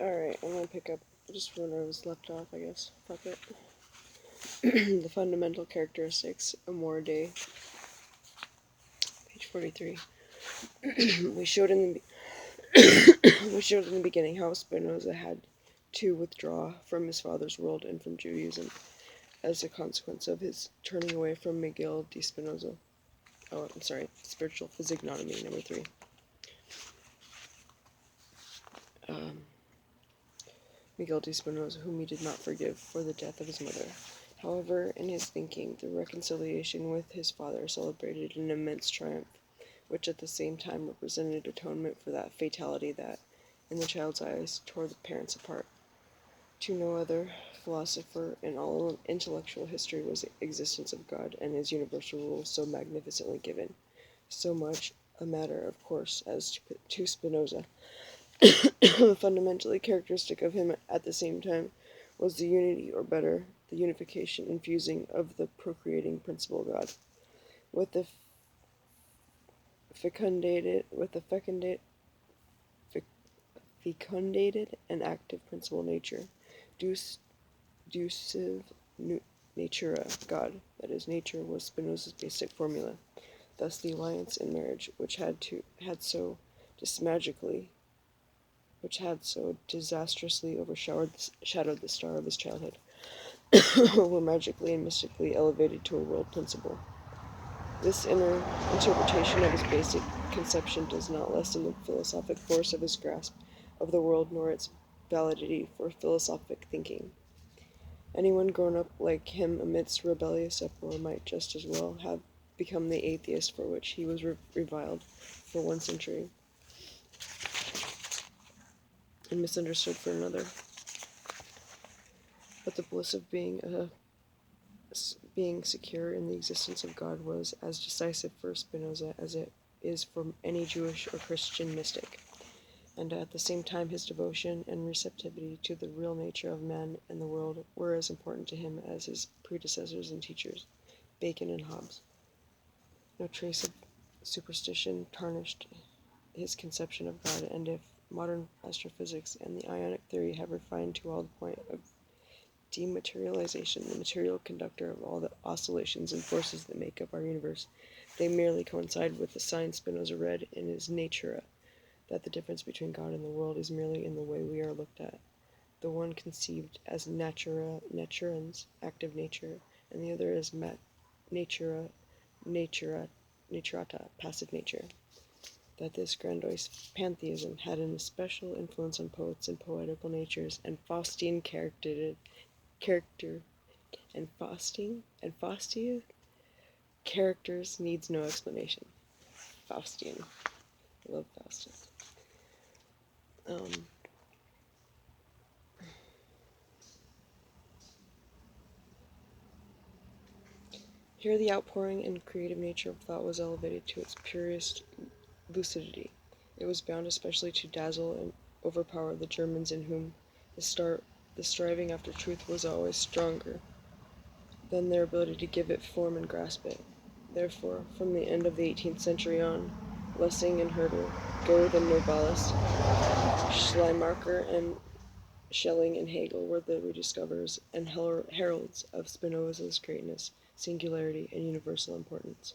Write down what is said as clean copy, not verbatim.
Alright, I'm gonna pick up just where I was left off, I guess. Fuck it. The fundamental characteristics of Amor Day. Page 43. We showed in the beginning how Spinoza had to withdraw from his father's world and from Judaism as a consequence of his turning away from Miguel de Spinoza. Spiritual physignonomy, number 3. Miguel de Spinoza, whom he did not forgive for the death of his mother. However, in his thinking, the reconciliation with his father celebrated an immense triumph, which at the same time represented atonement for that fatality that, in the child's eyes, tore the parents apart. To no other philosopher in all intellectual history was the existence of God and his universal rules so magnificently given, so much a matter of course as to Spinoza. Fundamentally characteristic of him at the same time was the unity, or better, the unification and fusing of the procreating principle God with the fecundated and active principle nature, ducive natura God. That is, nature was Spinoza's basic formula. Thus, the alliance in marriage, which had so disastrously overshadowed the star of his childhood, were magically and mystically elevated to a world principle. This inner interpretation of his basic conception does not lessen the philosophic force of his grasp of the world, nor its validity for philosophic thinking. Anyone grown up like him amidst rebellious uproar might just as well have become the atheist for which he was reviled for 1 century and misunderstood for another. But the bliss of being secure in the existence of God was as decisive for Spinoza as it is for any Jewish or Christian mystic, and at the same time his devotion and receptivity to the real nature of man and the world were as important to him as his predecessors and teachers, Bacon and Hobbes. No trace of superstition tarnished his conception of God, and if modern astrophysics and the ionic theory have refined to all the point of dematerialization, the material conductor of all the oscillations and forces that make up our universe, they merely coincide with the sign Spinoza read in his Natura, that the difference between God and the world is merely in the way we are looked at, the one conceived as naturans, active nature, and the other as naturata, passive nature. That this grandiose pantheism had an especial influence on poets and poetical natures, and Faustian characters needs no explanation. Faustian. I love Faustus. Here the outpouring and creative nature of thought was elevated to its purest lucidity. It was bound especially to dazzle and overpower the Germans, in whom the striving after truth was always stronger than their ability to give it form and grasp it. Therefore, from the end of the 18th century on, Lessing and Herder, Goethe and Novalis, Schleiermacher and Schelling and Hegel were the rediscoverers and heralds of Spinoza's greatness, singularity, and universal importance.